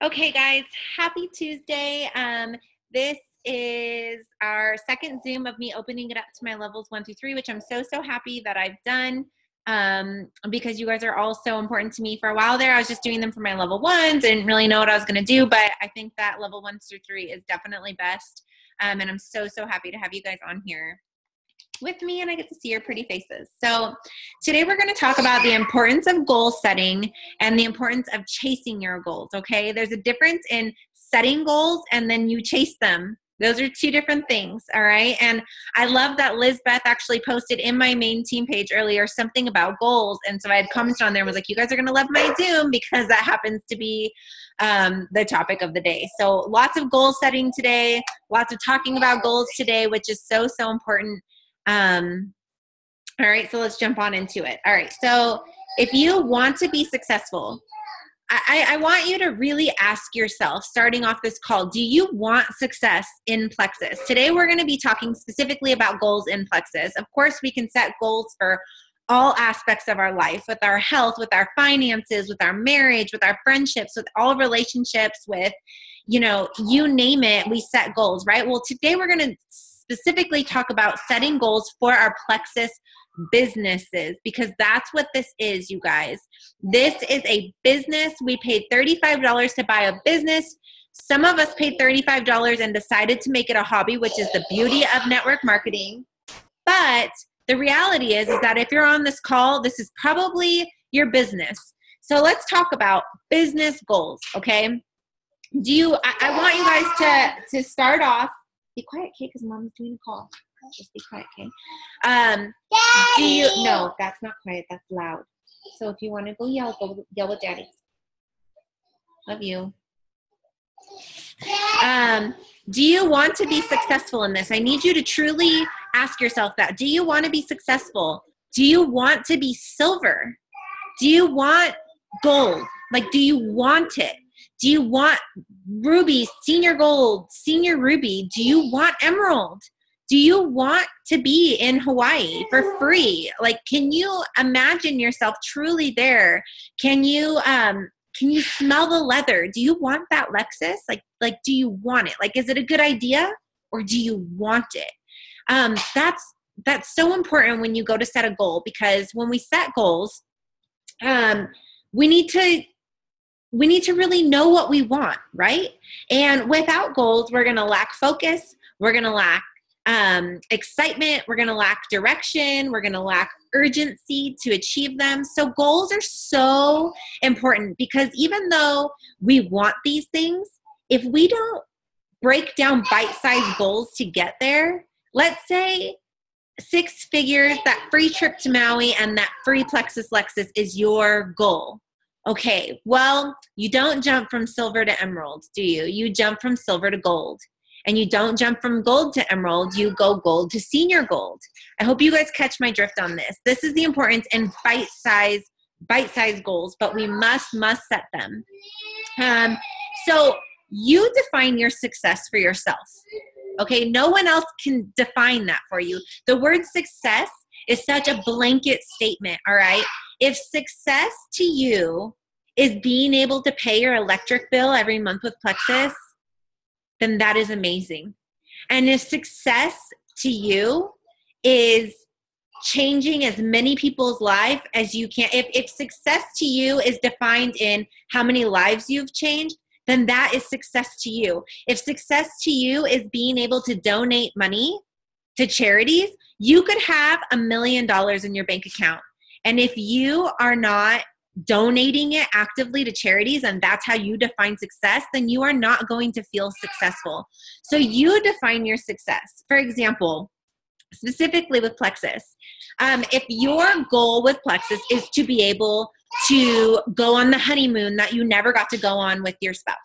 Okay, guys, happy Tuesday. This is our second Zoom of me opening it up to my levels 1 through 3, which I'm so happy that I've done because you guys are all so important to me. For a while there, I was just doing them for my level 1s. I didn't really know what I was going to do, but I think that level 1 through 3 is definitely best. And I'm so happy to have you guys on here with me, and I get to see your pretty faces. So today we're going to talk about the importance of goal setting and the importance of chasing your goals, okay? There's a difference in setting goals and then you chase them. Those are two different things, all right? And I love that Lizbeth actually posted in my main team page earlier something about goals, and so I had commented on there and was like, you guys are going to love my Zoom because that happens to be the topic of the day. So lots of goal setting today, lots of talking about goals today, which is so important. All right, so let's jump on into it. All right, so if you want to be successful, I want you to really ask yourself, starting off this call, do you want success in Plexus? Today, we're going to be talking specifically about goals in Plexus. Of course, we can set goals for all aspects of our life, with our health, with our finances, with our marriage, with our friendships, with all relationships, with, you name it, we set goals, right? Well, today we're going to specifically talk about setting goals for our Plexus businesses, because that's what this is, you guys. This is a business. We paid $35 to buy a business. Some of us paid $35 and decided to make it a hobby, which is the beauty of network marketing. But the reality is that if you're on this call, this is probably your business. So let's talk about business goals, okay? I want you guys to start off. Be quiet, Kate, because Mom's doing a call. Just be quiet, Kate. No, that's not quiet. That's loud. So if you want to go yell with Daddy. Love you. Do you want to be successful in this? I need you to truly ask yourself that. Do you want to be successful? Do you want to be silver? Do you want gold? Like, do you want it? Do you want ruby, senior gold, senior ruby? Do you want emerald? Do you want to be in Hawaii for free? Like, can you imagine yourself truly there? Can you smell the leather? Do you want that Lexus? Like, do you want it? Like, is it a good idea or do you want it? That's so important when you go to set a goal, because when we set goals, we need to really know what we want, right? And without goals, we're going to lack focus. We're going to lack excitement. We're going to lack direction. We're going to lack urgency to achieve them. So goals are so important, because even though we want these things, if we don't break down bite-sized goals to get there, let's say 6 figures, that free trip to Maui and that free Plexus Lexus is your goal. Okay, well, you don't jump from silver to emerald, do you? You jump from silver to gold. And you don't jump from gold to emerald, you go gold to senior gold. I hope you guys catch my drift on this. This is the importance in bite-sized goals, but we must set them. So you define your success for yourself. Okay, no one else can define that for you. The word success is such a blanket statement, all right? If success to you is being able to pay your electric bill every month with Plexus, then that is amazing. And if success to you is changing as many people's lives as you can, if success to you is defined in how many lives you've changed, then that is success to you. If success to you is being able to donate money to charities, you could have $1 million in your bank account. And if you are not donating it actively to charities, and that's how you define success, then you are not going to feel successful. So you define your success. For example, specifically with Plexus, if your goal with Plexus is to be able to go on the honeymoon that you never got to go on with your spouse,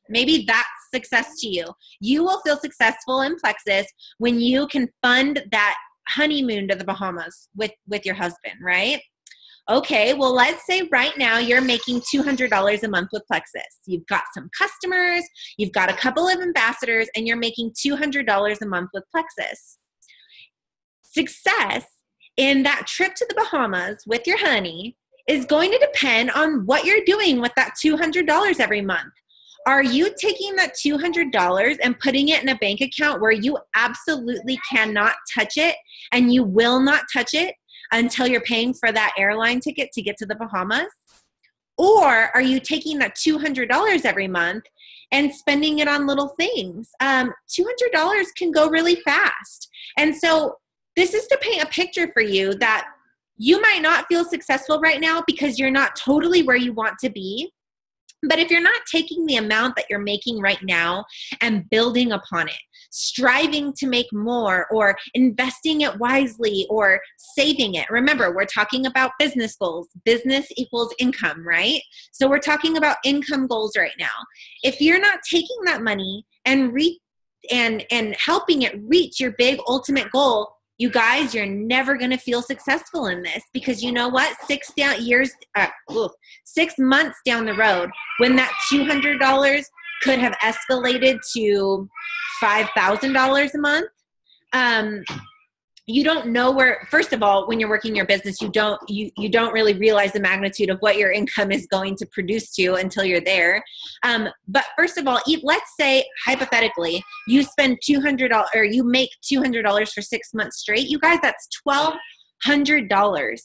maybe that's success to you. You will feel successful in Plexus when you can fund that honeymoon to the Bahamas with your husband, right? Okay, well, let's say right now you're making $200 a month with Plexus. You've got some customers, you've got a couple of ambassadors, and you're making $200 a month with Plexus. Success in that trip to the Bahamas with your honey is going to depend on what you're doing with that $200 every month. are you taking that $200 and putting it in a bank account where you absolutely cannot touch it and you will not touch it until you're paying for that airline ticket to get to the Bahamas? Or are you taking that $200 every month and spending it on little things? $200 can go really fast. And so this is to paint a picture for you that you might not feel successful right now because you're not totally where you want to be. But if you're not taking the amount that you're making right now and building upon it, striving to make more or investing it wisely or saving it. Remember, we're talking about business goals. Business equals income, right? So we're talking about income goals right now. If you're not taking that money and helping it reach your big ultimate goal, you guys, you're never going to feel successful in this, because you know what? 6 months down the road, when that $200 could have escalated to $5,000 a month, you don't know where. First of all, when you're working your business, you don't really realize the magnitude of what your income is going to produce to you until you're there. But first of all, let's say hypothetically you spend $200 or you make $200 for 6 months straight. You guys, that's $1,200.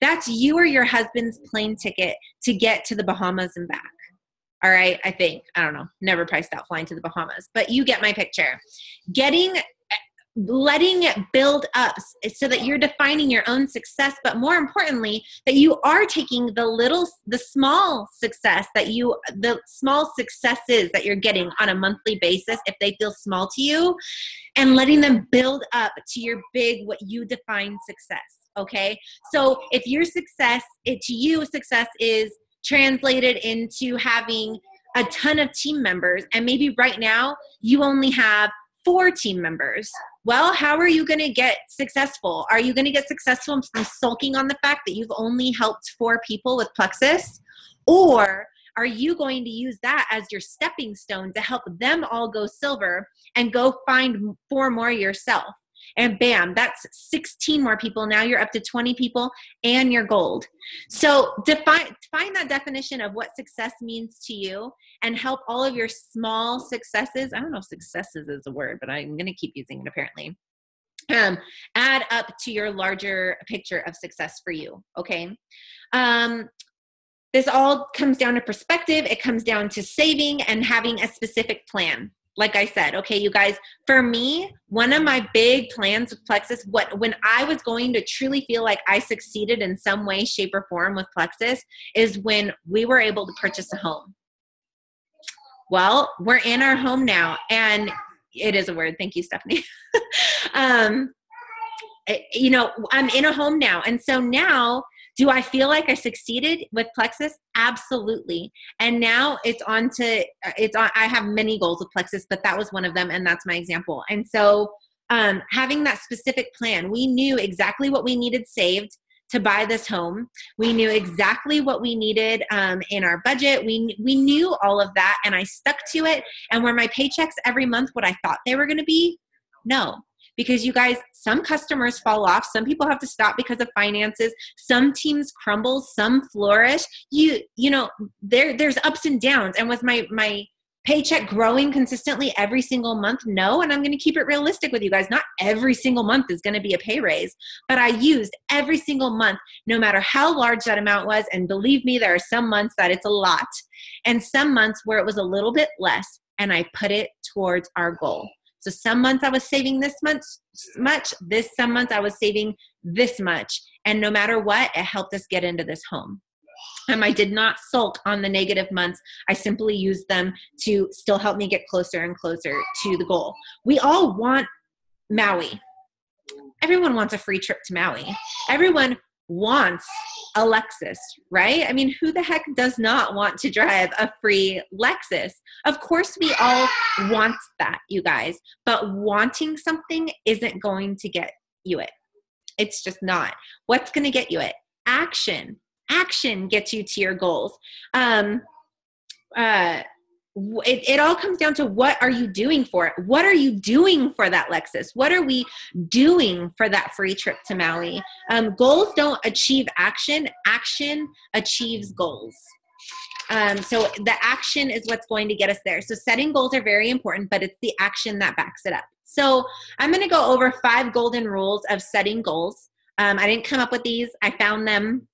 That's you or your husband's plane ticket to get to the Bahamas and back. All right, I don't know, never priced out flying to the Bahamas, but you get my picture. Letting it build up so that you're defining your own success, but more importantly, that you are taking the small successes that you're getting on a monthly basis, if they feel small to you, and letting them build up to your big, what you define success. Okay. So if your success is translated into having a ton of team members, and maybe right now you only have 4 team members. Well, how are you going to get successful? Are you going to get successful from sulking on the fact that you've only helped 4 people with Plexus? Or are you going to use that as your stepping stone to help them all go silver and go find 4 more yourself? And bam, that's 16 more people. Now you're up to 20 people and you're gold. So find that definition of what success means to you and help all of your small successes. I don't know if successes is a word, but I'm going to keep using it apparently. Add up to your larger picture of success for you. Okay. This all comes down to perspective. It comes down to saving and having a specific plan. Like I said, okay, you guys, for me, one of my big plans with Plexus, when I was going to truly feel like I succeeded in some way, shape, or form with Plexus, is when we were able to purchase a home. Well, we're in our home now, and it is a word. Thank you, Stephanie. I'm in a home now. And so now, do I feel like I succeeded with Plexus? Absolutely. And now I have many goals with Plexus, but that was one of them. And that's my example. And so having that specific plan, we knew exactly what we needed saved to buy this home. We knew exactly what we needed in our budget. We knew all of that, and I stuck to it. And were my paychecks every month what I thought they were going to be? No. Because you guys, some customers fall off. Some people have to stop because of finances. Some teams crumble. Some flourish. There's ups and downs. And was my paycheck growing consistently every single month? No. And I'm going to keep it realistic with you guys. Not every single month is going to be a pay raise. But I used every single month, no matter how large that amount was. And believe me, there are some months that it's a lot. And some months where it was a little bit less. And I put it towards our goal. So some months I was saving this much, some months I was saving this much. And no matter what, it helped us get into this home. I did not sulk on the negative months. I simply used them to still help me get closer and closer to the goal. We all want Maui. Everyone wants a free trip to Maui. Everyone wants a Lexus, right? I mean, who the heck does not want to drive a free Lexus? Of course, we all want that, you guys, but wanting something isn't going to get you it. It's just not. What's going to get you it? Action. Action gets you to your goals. It all comes down to, what are you doing for it? What are you doing for that Lexus? What are we doing for that free trip to Maui? Goals don't achieve action. Action achieves goals. So the action is what's going to get us there. So setting goals are very important, but it's the action that backs it up. So I'm going to go over 5 golden rules of setting goals. I didn't come up with these. I found them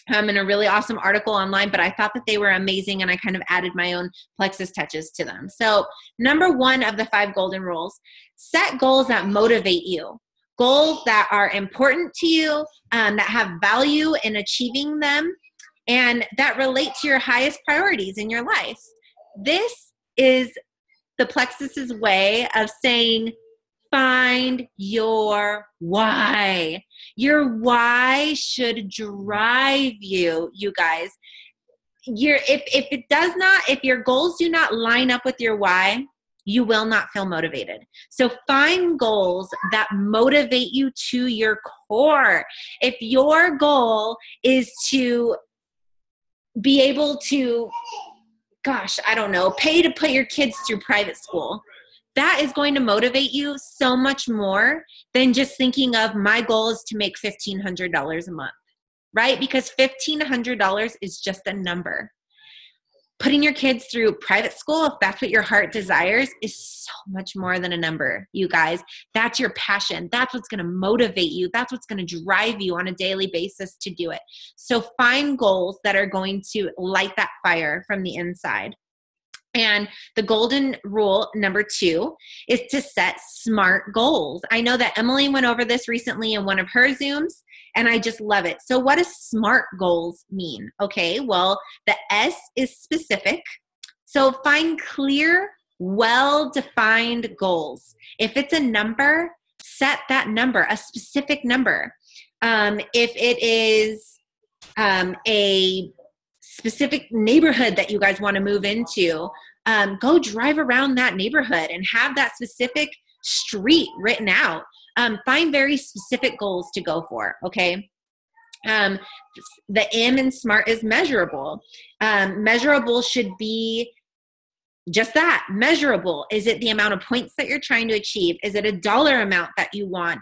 in a really awesome article online, but I thought that they were amazing, and I kind of added my own Plexus touches to them. So number 1 of the 5 golden rules, set goals that motivate you. Goals that are important to you, that have value in achieving them, and that relate to your highest priorities in your life. This is the Plexus's way of saying, find your why. Your why should drive you, you guys. If your goals do not line up with your why, you will not feel motivated. So find goals that motivate you to your core. If your goal is to be able to, pay to put your kids through private school, that is going to motivate you so much more than just thinking of, my goal is to make $1,500 a month, right? Because $1,500 is just a number. Putting your kids through private school, if that's what your heart desires, is so much more than a number, you guys. That's your passion. That's what's going to motivate you. That's what's going to drive you on a daily basis to do it. So find goals that are going to light that fire from the inside. And the golden rule number 2 is to set SMART goals. I know that Emily went over this recently in one of her Zooms, and I just love it. So what does SMART goals mean? Okay, well, the S is specific. So find clear, well-defined goals. If it's a number, set that number, a specific number. If it is a specific neighborhood that you guys want to move into, go drive around that neighborhood and have that specific street written out. Find very specific goals to go for, okay? The M in SMART is measurable. Measurable should be just that, measurable. Is it the amount of points that you're trying to achieve? Is it a dollar amount that you want?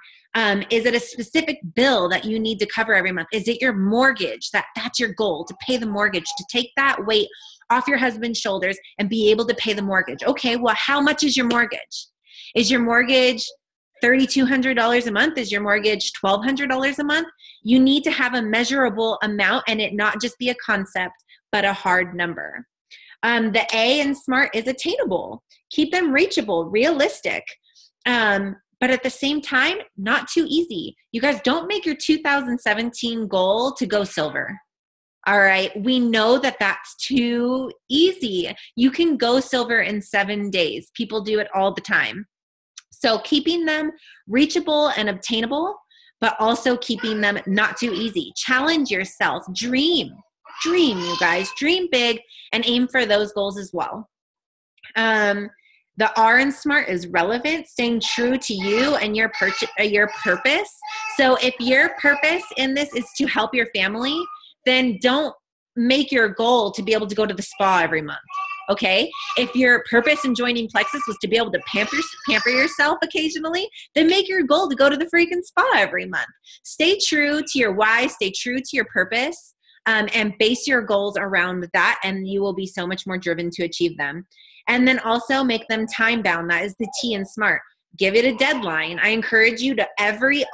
Is it a specific bill that you need to cover every month? Is it your mortgage? That's your goal, to pay the mortgage, to take that weight off your husband's shoulders and be able to pay the mortgage. Okay, well, how much is your mortgage? Is your mortgage $3,200 a month? Is your mortgage $1,200 a month? You need to have a measurable amount and it not just be a concept, but a hard number. The A in SMART is attainable. Keep them reachable, realistic. But at the same time, not too easy. You guys, don't make your 2017 goal to go silver. All right. We know that that's too easy. You can go silver in 7 days. People do it all the time. So keeping them reachable and obtainable, but also keeping them not too easy. Challenge yourself. Dream, you guys. Dream big and aim for those goals as well. The R in SMART is relevant, staying true to you and your purpose. So if your purpose in this is to help your family, then don't make your goal to be able to go to the spa every month, okay? If your purpose in joining Plexus was to be able to pamper yourself occasionally, then make your goal to go to the freaking spa every month. Stay true to your why, stay true to your purpose, and base your goals around that, and you will be so much more driven to achieve them. And then also make them time-bound. That is the T in SMART. Give it a deadline. I encourage you to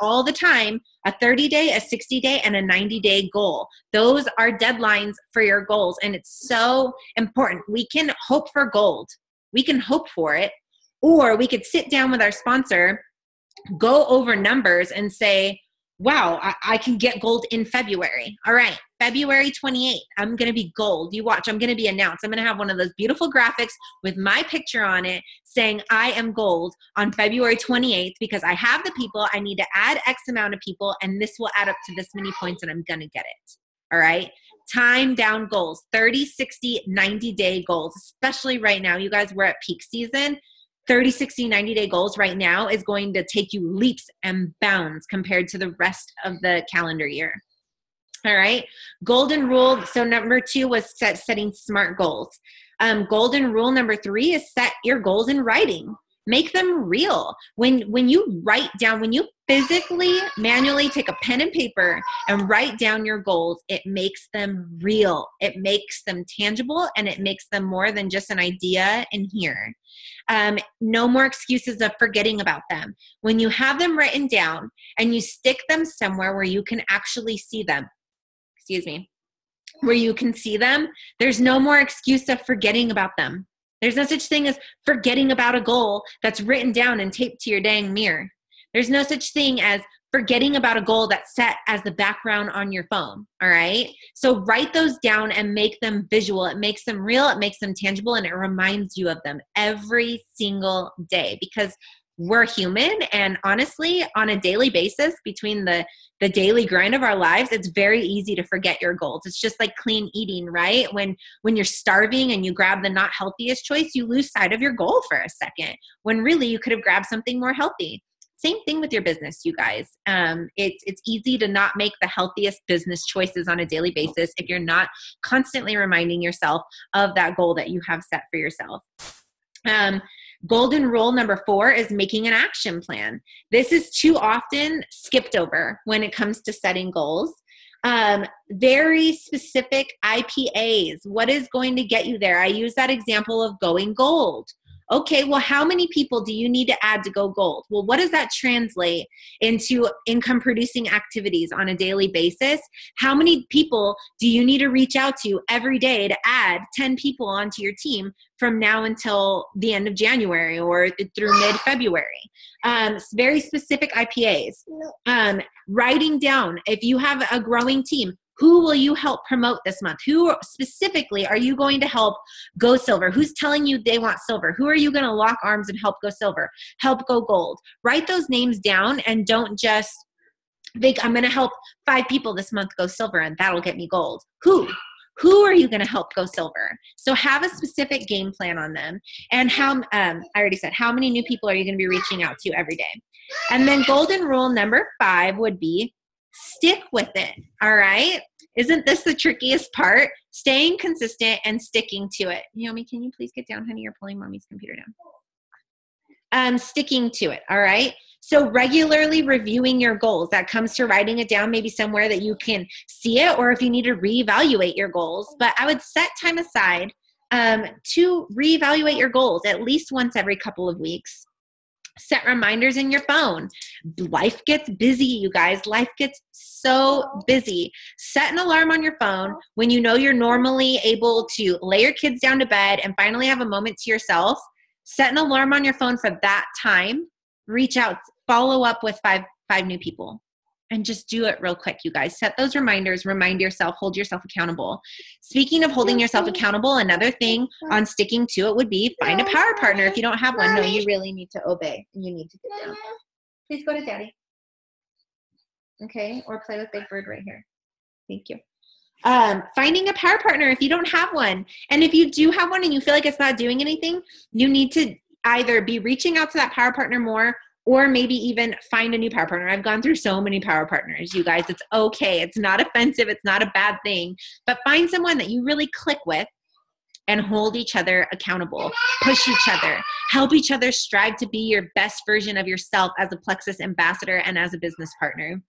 all the time, a 30-day, a 60-day, and a 90-day goal. Those are deadlines for your goals, and it's so important. We can hope for gold. We can hope for it, or we could sit down with our sponsor, go over numbers, and say, wow, I can get gold in February. All right, February 28th, I'm going to be gold. You watch, I'm going to be announced. I'm going to have one of those beautiful graphics with my picture on it saying I am gold on February 28th because I have the people. I need to add X amount of people, and this will add up to this many points, and I'm going to get it. All right, time down goals, 30, 60, 90-day goals, especially right now. You guys, we're at peak season. 30, 60, 90-day goals right now is going to take you leaps and bounds compared to the rest of the calendar year. All right. Golden rule. So number 2 was setting SMART goals. Golden rule number 3 is set your goals in writing. Make them real. When you write down, when you physically, manually take a pen and paper and write down your goals, it makes them real. It makes them tangible, and it makes them more than just an idea in here. No more excuses of forgetting about them. When you have them written down and you stick them somewhere where you can actually see them, where you can see them, there's no more excuse of forgetting about them. There's no such thing as forgetting about a goal that's written down and taped to your dang mirror. There's no such thing as forgetting about a goal that's set as the background on your phone, all right? So write those down and make them visual. It makes them real, it makes them tangible, and it reminds you of them every single day, because we're human, and honestly, on a daily basis, between the daily grind of our lives, it's very easy to forget your goals. It's just like clean eating, right? When you're starving and you grab the not healthiest choice, you lose sight of your goal for a second, when really you could have grabbed something more healthy. Same thing with your business, you guys. It's easy to not make the healthiest business choices on a daily basis if you're not constantly reminding yourself of that goal that you have set for yourself. Golden rule number 4 is making an action plan. This is too often skipped over when it comes to setting goals. Very specific IPAs. What is going to get you there? I use that example of going gold. Okay, well, how many people do you need to add to go gold? Well, what does that translate into income producing activities on a daily basis? How many people do you need to reach out to every day to add 10 people onto your team from now until the end of January or through mid-February? Very specific IPAs. Writing down, if you have a growing team, who will you help promote this month? Who specifically are you going to help go silver? Who's telling you they want silver? Who are you going to lock arms and help go silver? Help go gold. Write those names down, and don't just think, I'm going to help 5 people this month go silver and that'll get me gold. Who are you going to help go silver? So have a specific game plan on them. And I already said, how many new people are you going to be reaching out to every day? And then golden rule number 5 would be stick with it. All right. Isn't this the trickiest part? Staying consistent and sticking to it. Naomi, can you please get down, honey? You're pulling mommy's computer down. Sticking to it. All right. So regularly reviewing your goals. That comes to writing it down, maybe somewhere that you can see it, or if you need to reevaluate your goals. But I would set time aside to reevaluate your goals at least once every couple of weeks. Set reminders in your phone. Life gets busy, you guys. Life gets so busy. Set an alarm on your phone when you know you're normally able to lay your kids down to bed and finally have a moment to yourself. Set an alarm on your phone for that time. Reach out, follow up with five new people. And just do it real quick, you guys. Set those reminders, remind yourself, hold yourself accountable. Speaking of holding yourself accountable, another thing on sticking to it would be find a power partner. If you don't have one, no, you really need to obey. You need to get down. Please go to daddy. Okay, or play with Big Bird right here. Thank you. Finding a power partner if you don't have one. And if you do have one and you feel like it's not doing anything, you need to either be reaching out to that power partner more, or maybe even find a new power partner. I've gone through so many power partners, you guys. It's okay. It's not offensive. It's not a bad thing. But find someone that you really click with and hold each other accountable. Push each other. Help each other strive to be your best version of yourself as a Plexus ambassador and as a business partner.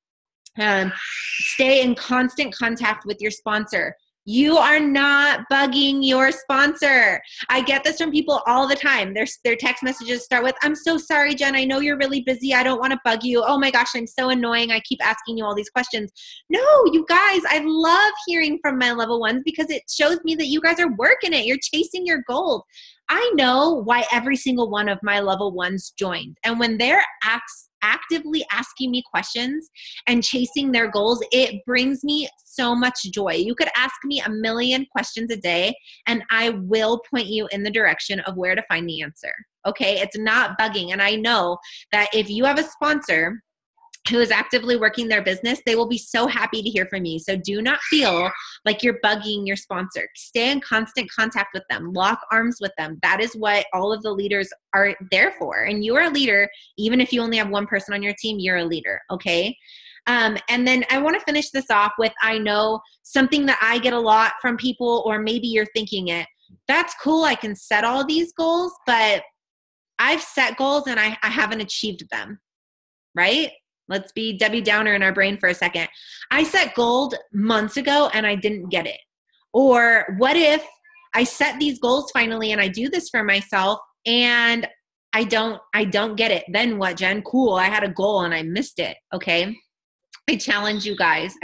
Stay in constant contact with your sponsor. You are not bugging your sponsor. I get this from people all the time. Their text messages start with, I'm so sorry, Jen. I know you're really busy. I don't want to bug you. Oh my gosh, I'm so annoying. I keep asking you all these questions. No, you guys, I love hearing from my level ones because it shows me that you guys are working it. You're chasing your goals. I know why every single one of my level ones joined. And when they're actively asking me questions and chasing their goals, it brings me so much joy. You could ask me a million questions a day and I will point you in the direction of where to find the answer. Okay, it's not bugging. And I know that if you have a sponsor who is actively working their business, they will be so happy to hear from you. So do not feel like you're bugging your sponsor. Stay in constant contact with them. Lock arms with them. That is what all of the leaders are there for. And you are a leader. Even if you only have one person on your team, you're a leader, okay? And then I want to finish this off with, I know something that I get a lot from people, or maybe you're thinking it, that's cool, I can set all these goals, but I've set goals and I haven't achieved them, right? Let's be Debbie Downer in our brain for a second. I set goals months ago and I didn't get it. Or what if I set these goals finally and I do this for myself and I don't get it? Then what, Jen? Cool. I had a goal and I missed it. Okay. I challenge you guys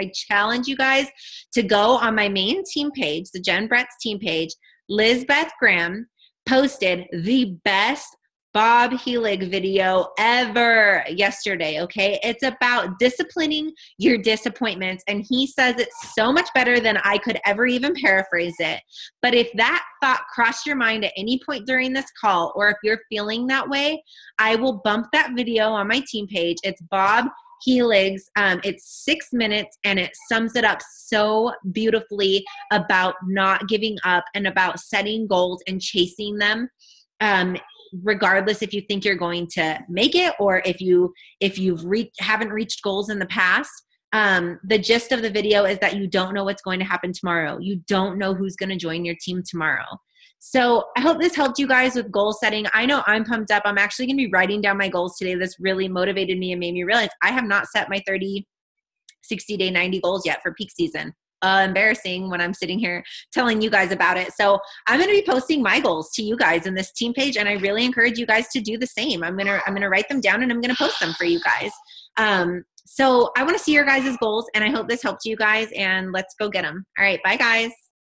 to go on my main team page, the Jen Brett's team page. Lizbeth Graham posted the best Bob Helig video ever yesterday, okay? It's about disciplining your disappointments, and he says it so much better than I could ever even paraphrase it. But if that thought crossed your mind at any point during this call, or if you're feeling that way, I will bump that video on my team page. It's Bob Helig's, it's 6 minutes, and it sums it up so beautifully about not giving up and about setting goals and chasing them. Regardless if you think you're going to make it or if haven't reached goals in the past. The gist of the video is that you don't know what's going to happen tomorrow. You don't know who's going to join your team tomorrow. So I hope this helped you guys with goal setting. I know I'm pumped up. I'm actually going to be writing down my goals today. This really motivated me and made me realize I have not set my 30, 60 day, 90 goals yet for peak season. Embarrassing when I'm sitting here telling you guys about it. So I'm going to be posting my goals to you guys in this team page, and I really encourage you guys to do the same. I'm going to write them down and I'm going to post them for you guys. So I want to see your guys' goals, and I hope this helped you guys, and let's go get them. All right. Bye guys.